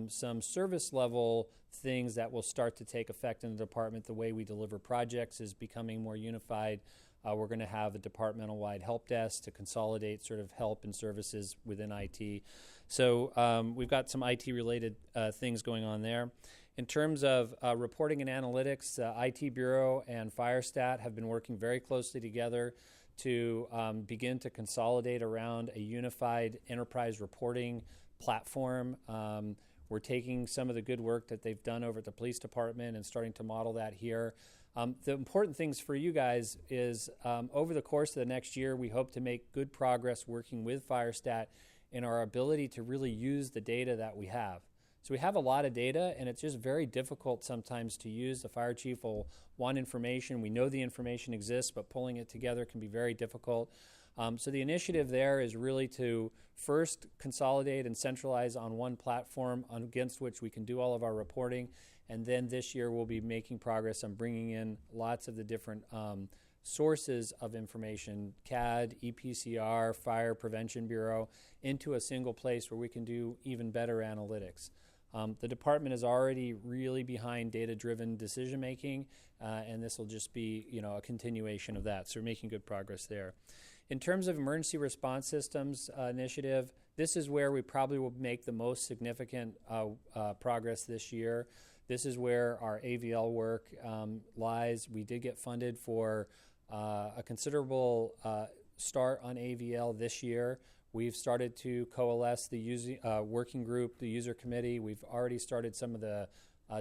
some service level things that will start to take effect in the department. The way we deliver projects is becoming more unified. We're going to have a departmental-wide help desk to consolidate sort of help and services within IT. So we've got some IT-related things going on there. In terms of reporting and analytics, IT Bureau and FireStat have been working very closely together to begin to consolidate around a unified enterprise reporting platform. We're taking some of the good work that they've done over at the police department and starting to model that here. The important things for you guys is over the course of the next year, we hope to make good progress working with FireStat in our ability to really use the data that we have. So we have a lot of data, and it's just very difficult sometimes to use. The fire chief will want information. We know the information exists, but pulling it together can be very difficult. So the initiative there is really to first consolidate and centralize on one platform against which we can do all of our reporting. And then this year we'll be making progress on bringing in lots of the different sources of information, CAD, EPCR, Fire Prevention Bureau, into a single place where we can do even better analytics. The department is already really behind data-driven decision-making, and this will just be, a continuation of that. So we're making good progress there. In terms of emergency response systems initiative, this is where we probably will make the most significant progress this year. This is where our AVL work lies. We did get funded for a considerable start on AVL this year. We've started to coalesce the working group, the user committee. We've already started some of the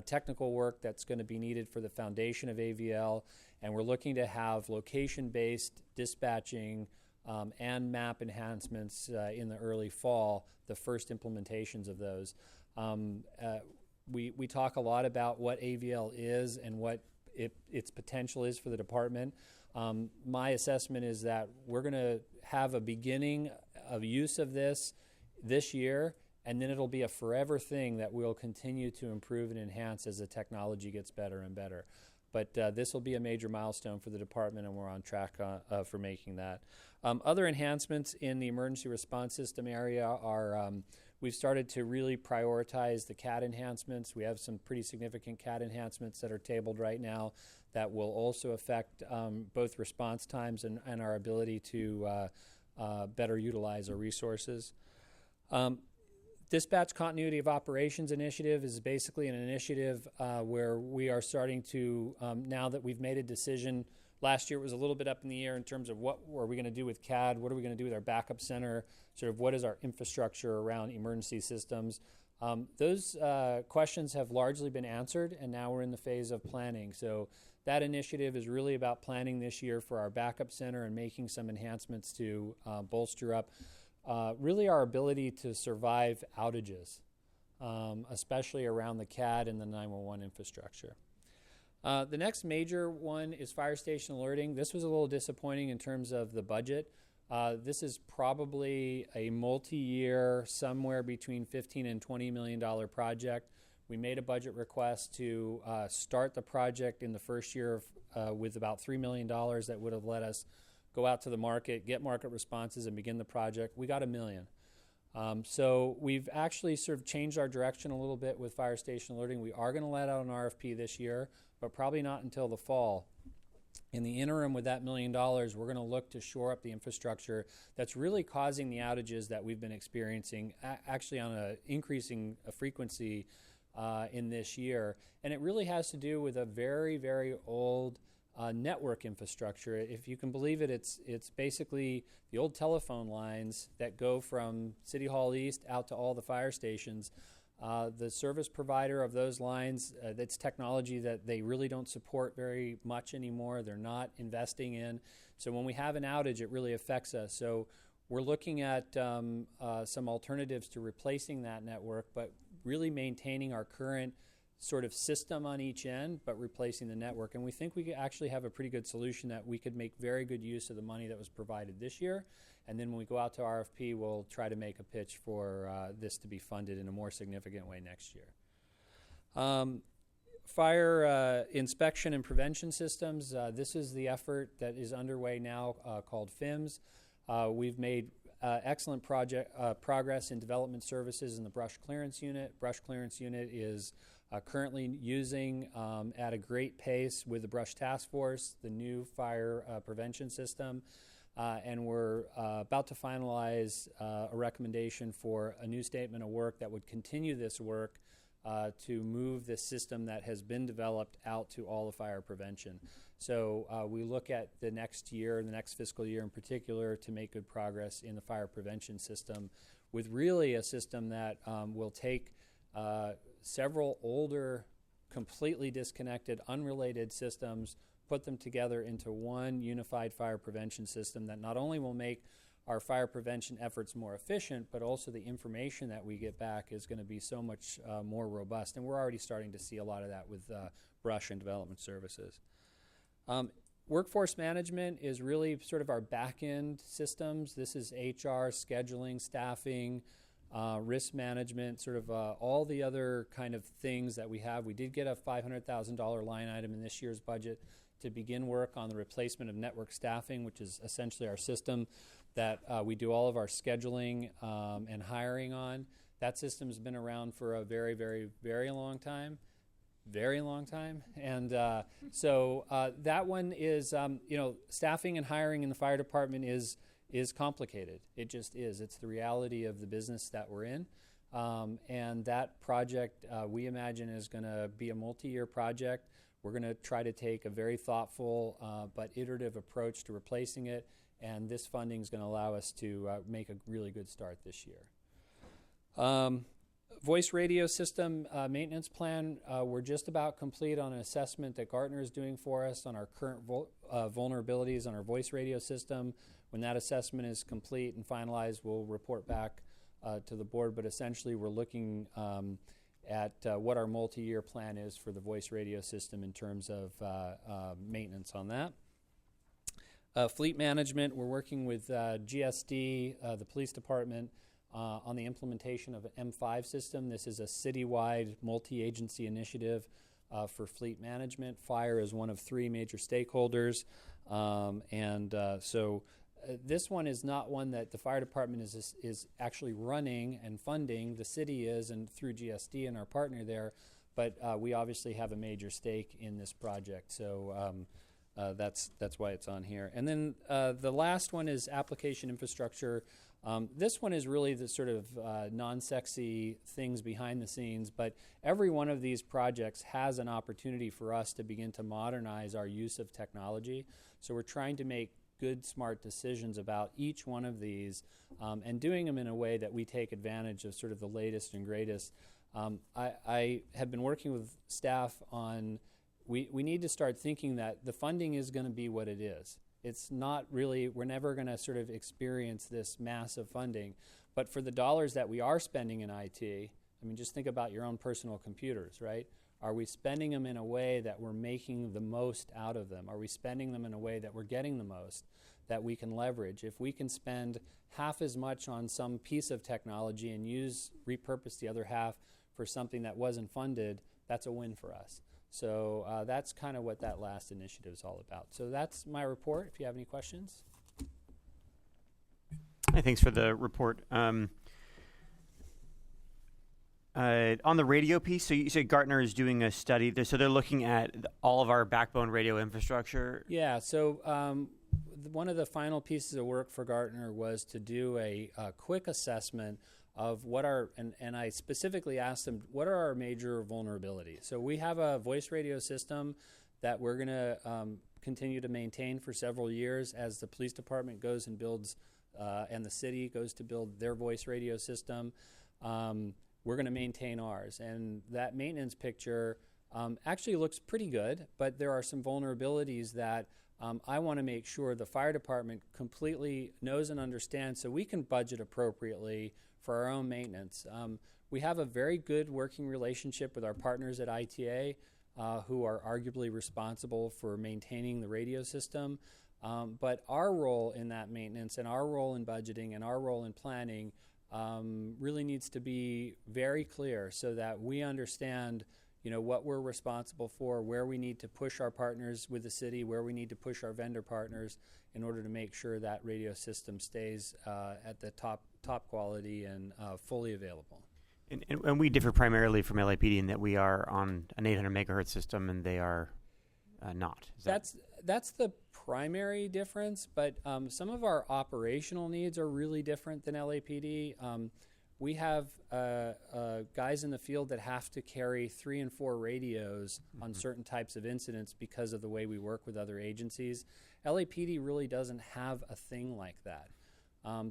technical work that's going to be needed for the foundation of AVL, and we're looking to have location-based dispatching and map enhancements in the early fall, the first implementations of those. We talk a lot about what AVL is and what its potential is for the department. My assessment is that we're going to have a beginning of use of this year, and then it'll be a forever thing that we'll continue to improve and enhance as the technology gets better and better. But this will be a major milestone for the department, and we're on track for making that. Other enhancements in the emergency response system area are we've started to really prioritize the CAD enhancements. We have some pretty significant CAD enhancements that are tabled right now that will also affect both response times and our ability to better utilize our resources. Dispatch Continuity of Operations Initiative is basically an initiative where we are starting to, now that we've made a decision, last year it was a little bit up in the air in terms of what are we going to do with CAD, what are we going to do with our backup center, sort of what is our infrastructure around emergency systems. Those questions have largely been answered, and now we're in the phase of planning. So that initiative is really about planning this year for our backup center and making some enhancements to bolster up really our ability to survive outages, especially around the CAD and the 911 infrastructure. The next major one is fire station alerting. This was a little disappointing in terms of the budget. This is probably a multi-year, somewhere between $15 and $20 million project. We made a budget request to start the project in the first year with about $3 million that would have let us go out to the market, get market responses, and begin the project. We got $1 million. So we've actually sort of changed our direction a little bit with fire station alerting. We are going to let out an RFP this year, but probably not until the fall. In the interim, with that $1 million, we're going to look to shore up the infrastructure that's really causing the outages that we've been experiencing, actually on an increasing frequency in this year. And it really has to do with a very, very old network infrastructure. If you can believe it, it's basically the old telephone lines that go from City Hall East out to all the fire stations. The service provider of those lines, that's technology that they really don't support very much anymore. They're not investing in. So when we have an outage, it really affects us. So we're looking at some alternatives to replacing that network, but really maintaining our current sort of system on each end, but replacing the network. And we think we could actually have a pretty good solution that we could make very good use of the money that was provided this year. And then when we go out to RFP, we'll try to make a pitch for this to be funded in a more significant way next year. Fire inspection and prevention systems. This is the effort that is underway now called FIMS. We've made excellent progress in development services in the brush clearance unit. Brush clearance unit is currently using at a great pace with the Brush Task Force the new fire prevention system. And we're about to finalize a recommendation for a new statement of work that would continue this work to move this system that has been developed out to all of fire prevention. So we look at the next year, the next fiscal year in particular, to make good progress in the fire prevention system with really a system that will take several older, completely disconnected, unrelated systems, put them together into one unified fire prevention system that not only will make our fire prevention efforts more efficient, but also the information that we get back is going to be so much more robust. And we're already starting to see a lot of that with brush and development services. Workforce management is really sort of our back-end systems. This is HR, scheduling, staffing, risk management, sort of all the other kind of things that we have. We did get a $500,000 line item in this year's budget to begin work on the replacement of network staffing, which is essentially our system that we do all of our scheduling and hiring on. That system's been around for a very, very, very long time. Very long time. And so that one is, staffing and hiring in the fire department is complicated. It just is. It's the reality of the business that we're in. And that project, we imagine, is going to be a multi-year project. We're going to try to take a very thoughtful but iterative approach to replacing it, and this funding is going to allow us to make a really good start this year. Voice radio system maintenance plan, we're just about complete on an assessment that Gartner is doing for us on our current vulnerabilities on our voice radio system. When that assessment is complete and finalized, we'll report back to the board, but essentially we're looking at what our multi-year plan is for the voice radio system in terms of maintenance on that. Fleet management, we're working with GSD, the police department, on the implementation of an M5 system. This is a citywide multi-agency initiative for fleet management. Fire is one of three major stakeholders, so this one is not one that the fire department is actually running and funding. The city is, and through GSD and our partner there, but we obviously have a major stake in this project. So that's why it's on here. And then the last one is application infrastructure. This one is really the sort of non-sexy things behind the scenes, but every one of these projects has an opportunity for us to begin to modernize our use of technology. So we're trying to make good, smart decisions about each one of these and doing them in a way that we take advantage of sort of the latest and greatest. I have been working with staff on, we need to start thinking that the funding is going to be what it is. It's not really, we're never going to sort of experience this massive funding. But for the dollars that we are spending in IT, I mean, just think about your own personal computers, right? Are we spending them in a way that we're making the most out of them? Are we spending them in a way that we're getting the most, that we can leverage? If we can spend half as much on some piece of technology and repurpose the other half for something that wasn't funded, that's a win for us. So that's kind of what that last initiative is all about. So that's my report, if you have any questions. Hey, thanks for the report. On the radio piece, so you said Gartner is doing a study. So they're looking at all of our backbone radio infrastructure? Yeah, so one of the final pieces of work for Gartner was to do a quick assessment of what are, and I specifically asked them, what are our major vulnerabilities? So we have a voice radio system that we're going to continue to maintain for several years as the police department goes and builds, and the city goes to build their voice radio system. we're going to maintain ours. And that maintenance picture actually looks pretty good, but there are some vulnerabilities that I want to make sure the fire department completely knows and understands so we can budget appropriately for our own maintenance. We have a very good working relationship with our partners at ITA, who are arguably responsible for maintaining the radio system. But our role in that maintenance and our role in budgeting and our role in planning really needs to be very clear so that we understand what we're responsible for, where we need to push our partners with the city, where we need to push our vendor partners in order to make sure that radio system stays at the top quality and fully available. And we differ primarily from LAPD in that we are on an 800 megahertz system and they are not. That's the primary difference, but some of our operational needs are really different than LAPD. We have guys in the field that have to carry 3 and 4 radios on certain types of incidents because of the way we work with other agencies. LAPD really doesn't have a thing like that.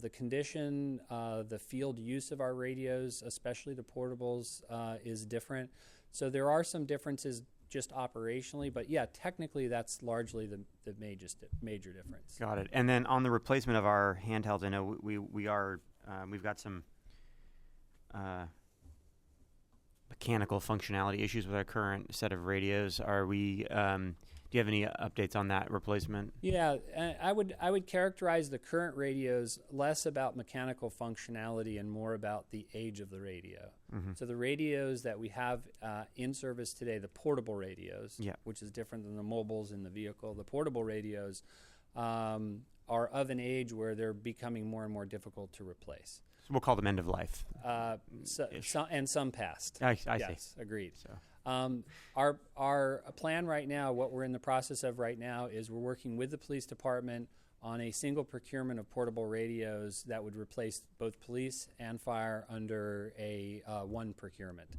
The condition, the field use of our radios, especially the portables, is different. So there are some differences just operationally, but yeah, technically that's largely the major difference. Got it. And then on the replacement of our handhelds, I know we've got some mechanical functionality issues with our current set of radios. Are we? Do you have any updates on that replacement? Yeah, I would characterize the current radios less about mechanical functionality and more about the age of the radio. Mm-hmm. So the radios that we have in service today, the portable radios, which is different than the mobiles in the vehicle, the portable radios are of an age where they're becoming more and more difficult to replace. So we'll call them end of life. And some past. I yes, see. Agreed. So. Our plan right now, what we're in the process of right now, is we're working with the police department on a single procurement of portable radios that would replace both police and fire under a one procurement.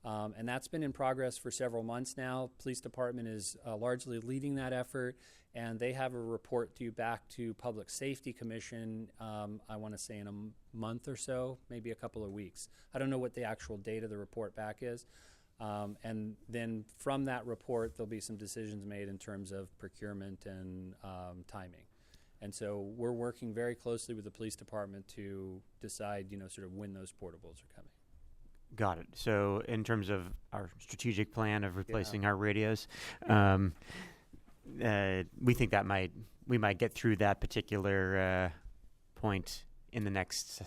And that's been in progress for several months now. Police department is largely leading that effort, and they have a report due back to Public Safety Commission, I want to say in a month or so, maybe a couple of weeks. I don't know what the actual date of the report back is. And then from that report, there'll be some decisions made in terms of procurement and timing. And so we're working very closely with the police department to decide, sort of when those portables are coming. Got it. So in terms of our strategic plan of replacing our radios, we think that we might get through that particular point in the next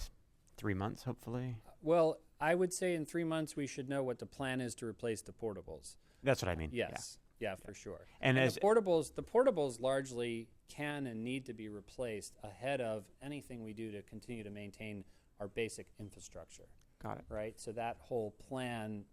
3 months, hopefully. Well, I would say in 3 months we should know what the plan is to replace the portables. That's what I mean. Yes. Yeah, for sure. And as the portables largely can and need to be replaced ahead of anything we do to continue to maintain our basic infrastructure. Got it. Right? So that whole plan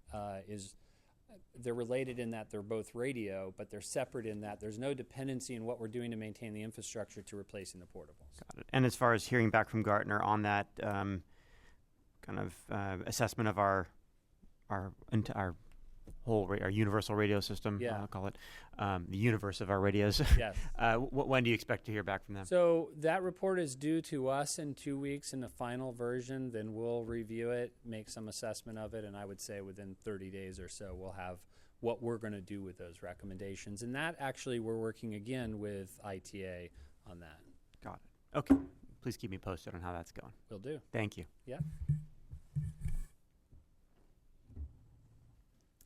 they're related in that they're both radio, but they're separate in that there's no dependency in what we're doing to maintain the infrastructure to replacing the portables. Got it. And as far as hearing back from Gartner on that kind of assessment of our whole our universal radio system, I'll call it, the universe of our radios. Yes. When do you expect to hear back from them? So that report is due to us in 2 weeks in the final version. Then we'll review it, make some assessment of it, and I would say within 30 days or so we'll have what we're going to do with those recommendations. And that actually we're working again with ITA on that. Got it. Okay. Please keep me posted on how that's going. Will do. Thank you. Yeah.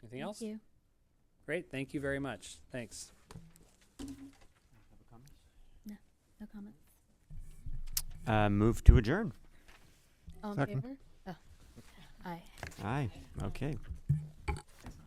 Anything else? Thank you. Great. Thank you very much. Thanks. No comments. Move to adjourn. All in Second. favor? Oh. Aye. Aye. Okay.